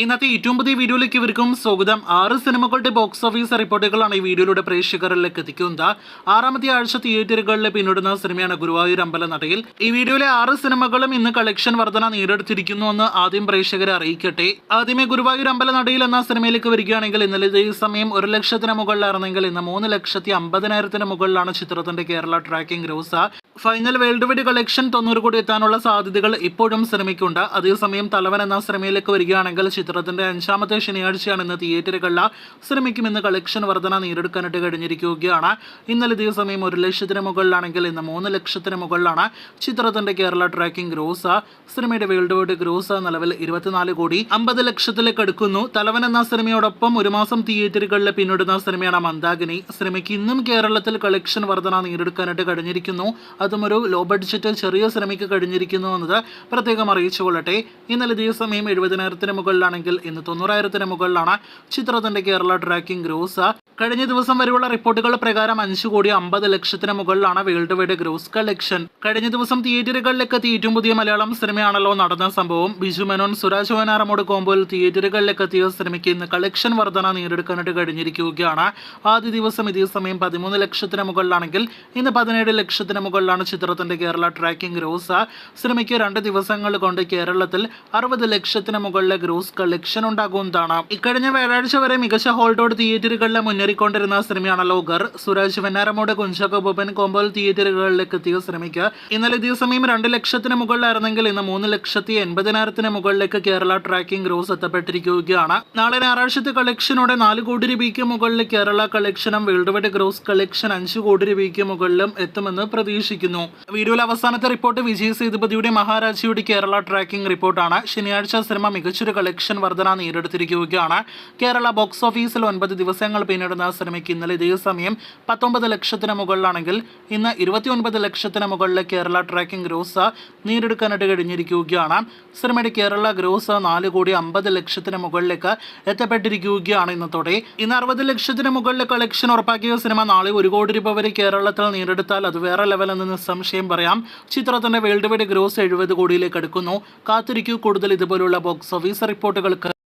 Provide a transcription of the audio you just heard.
ഇന്നത്തെ ഏറ്റവും പുതിയ വീഡിയോയിലേക്ക് ഇവർക്കും സ്വാഗതം. 6 സിനിമകളുടെ ബോക്സ് ഓഫീസ് റിപ്പോർട്ടുകളാണ് ഈ വീഡിയോയിലൂടെ പ്രേക്ഷകരിലേക്ക് എത്തിക്കുന്നത്. 6ാമത്തെ ആഴ്ച തിയേറ്ററുകളിൽ പിന്നിടുന്ന സിനിമയാണ് ഗുരുവായൂർ അമ്പലനടയിൽ. ഈ വീഡിയോയിലെ 6 സിനിമകളും ഇന്ന് കളക്ഷൻ വർധന നേടിയെടുത്തിരിക്കുന്നുവെന്ന് ആദ്യം പ്രേക്ഷകരെ അറിയിക്കട്ടെ. ആദ്യമേ ഗുരുവായൂർ അമ്പലനടയിൽ എന്ന സിനിമയിലേക്ക് വരികയാണെങ്കിൽ ഇന്നലെ ഇതേ സമയം 1 ലക്ഷത്തിന് മുകളിലായിരുന്നെങ്കിൽ ഇന്ന് 3,50,000 മുകളിലാണ് ചിത്രത്തിന്റെ Kerala tracking gross. Final world wide collection 90 കോടി എത്താനുള്ള സാധ്യതകൾ ഇപ്പോഴും സിനിമയ്ക്കുണ്ട്. അതേസമയം തലവൻ എന്ന സിനിമയിലേക്ക് വരികയാണെങ്കിൽ ചിത്രത്തിന്റെ 5ാമത്തെ ശനിയാഴ്ചയാണ് ഇന്ന് തിയേറ്ററുകളിൽ സിനിമയ്ക്കും ഇന്ന് കളക്ഷൻ വർധന നേടിയെടുക്കാനായിട്ട് കഴിഞ്ഞിരിക്കുകയാണ്. ഇന്നലെ ഇതേ സമയം 1 ലക്ഷത്തിന് മുകളിലാണെങ്കിൽ ഇന്ന് 3 ലക്ഷത്തിന് മുകളിലാണ് ചിത്രത്തിന്റെ കേരള ട്രാക്കിംഗ് ഗ്രോസ്. സിനിമയുടെ വേൾഡ് വൈഡ് ഗ്രോസ് നിലവിൽ 24 കോടി 50 ലക്ഷത്തിലേക്ക് അടുക്കുന്നു. തലവൻ എന്ന സിനിമയോടൊപ്പം ഒരു മാസം തിയേറ്ററുകളിൽ പിന്നിടുന്ന സിനിമയാണ് മന്ദാകിനി. സിനിമയ്ക്ക് ഇന്നും കേരളത്തിൽ കളക്ഷൻ വർധന നേടിയെടുക്കാനായിട്ട് കഴിഞ്ഞിരിക്കുന്നു. അതും ഒരു ലോ ബഡ്ജറ്റ് ചെറിയ സിനിമയ്ക്ക് കഴിഞ്ഞിരിക്കുന്നു എന്നത് പ്രത്യേകം അറിയിച്ചുകൊള്ളട്ടെ. ഇന്നലെ ഇതേ സമയം 70,000 മുകളിലാണെങ്കിൽ ഇന്ന് 90,000 മുകളിലാണ് ചിത്രത്തിന്റെ കേരള ട്രാക്കിംഗ് ഗ്രോസ്. കഴിഞ്ഞ ദിവസം വരെയുള്ള റിപ്പോർട്ടുകൾ പ്രകാരം 5 കോടി 50 ലക്ഷത്തിന് മുകളിലാണ് വേൾഡ് വൈഡ് ഗ്രോസ് കളക്ഷൻ. കഴിഞ്ഞ ദിവസം തിയേറ്ററുകളിലേക്ക് എത്തിയ ഏറ്റവും പുതിയ മലയാളം സിനിമയാണല്ലോ നടന്ന സംഭവം. ബിജു മേനോൻ സുരാജ് വനാറമോട് കോമ്പോയിൽ തിയേറ്ററുകളിലേക്ക് എത്തിയ സിനിമയ്ക്ക് ഇന്ന് കളക്ഷൻ വർധന നേടിയെടുക്കാനായിട്ട് കഴിഞ്ഞിരിക്കുകയാണ്. ആദ്യ ദിവസം ഇതേ സമയം 13 ലക്ഷത്തിന് മുകളിലാണെങ്കിൽ ഇന്ന് 17 ലക്ഷത്തിന് മുകളിലാണ് ചിത്രത്തിന്റെ കേരള ട്രാക്കിംഗ് ഗ്രോസ്. സിനിമയ്ക്ക് 2 ദിവസങ്ങൾ കൊണ്ട് കേരളത്തിൽ 60 ലക്ഷത്തിന് മുകളിലെ ഗ്രോസ് കളക്ഷൻ ഉണ്ടാകുന്നതാണ്. ഇക്കഴിഞ്ഞ വ്യാഴാഴ്ച വരെ മികച്ച ഹോൾഡോട് തിയേറ്ററുകളിലെ മുന്നേറിക്കൊണ്ടിരുന്ന സിനിമയാണല്ലോ ഗർ. സുരാജ് വെന്നാറമോട് കുഞ്ചാക്കോ ബോബൻ കോമ്പോയിൽ തിയേറ്ററുകളിലേക്ക് എത്തിയ സിനിമയ്ക്ക് ഇന്നലെ ഇതേ സമയം 2 ലക്ഷത്തിന് മുകളിലായിരുന്നെങ്കിൽ ഇന്ന് 3,80,000 മുകളിലേക്ക് കേരള ട്രാക്കിംഗ് ഗ്രോസ് എത്തപ്പെട്ടിരിക്കുകയാണ്. നാളെ ഞായറാഴ്ചത്തെ കളക്ഷനോടെ 4 കോടി രൂപയ്ക്ക് മുകളിൽ കേരള കളക്ഷനും വേൾഡ് വൈഡ് ഗ്രോസ് കളക്ഷൻ 5 കോടി രൂപയ്ക്ക് മുകളിലും എത്തുമെന്ന് പ്രതീക്ഷിക്കുന്നു. വീഡിയോയിലെ അവസാനത്തെ റിപ്പോർട്ട് വിജയ് സേതുപതിയുടെ മഹാരാജയുടെ കേരള ട്രാക്കിംഗ് റിപ്പോർട്ടാണ്. ശനിയാഴ്ച സിനിമ മികച്ചൊരു കളക്ഷൻ വർധന നേടിയെടുത്തിരിക്കുകയാണ്. കേരള ബോക്സ് ഓഫീസിൽ 9 ദിവസങ്ങൾ പിന്നിടുന്ന സിനിമയ്ക്ക് ഇന്നലെ ഇതേ സമയം 19 ലക്ഷത്തിന് മുകളിലാണെങ്കിൽ ഇന്ന് 29 ലക്ഷത്തിന് മുകളിലെ കേരള ട്രാക്കിംഗ് ഗ്രോസ് നേടിയെടുക്കാനായിട്ട് കഴിഞ്ഞിരിക്കുകയാണ്. സിനിമയുടെ കേരള ഗ്രോസ് 4 കോടി 50 ലക്ഷത്തിന് മുകളിലേക്ക് എത്തപ്പെട്ടിരിക്കുകയാണ് ഇന്നത്തോടെ. ഇന്ന് 60 ലക്ഷത്തിന് മുകളിലെ കളക്ഷൻ ഉറപ്പാക്കിയ സിനിമ നാളെ 1 കോടി രൂപ വരെ കേരളത്തിൽ നേടിയെടുത്താൽ അത് വേറെ ലെവലെന്ന് സംശയം പറയാം. ചിത്രത്തിന്റെ വേൾഡ് വൈഡ് ഗ്രോസ് 70 കോടിയിലേക്ക് അടുക്കുന്നു. കാത്തിരിക്കൂ കൂടുതൽ ഇതുപോലുള്ള ബോക്സ് ഓഫീസ് റിപ്പോർട്ടുകൾക്ക്.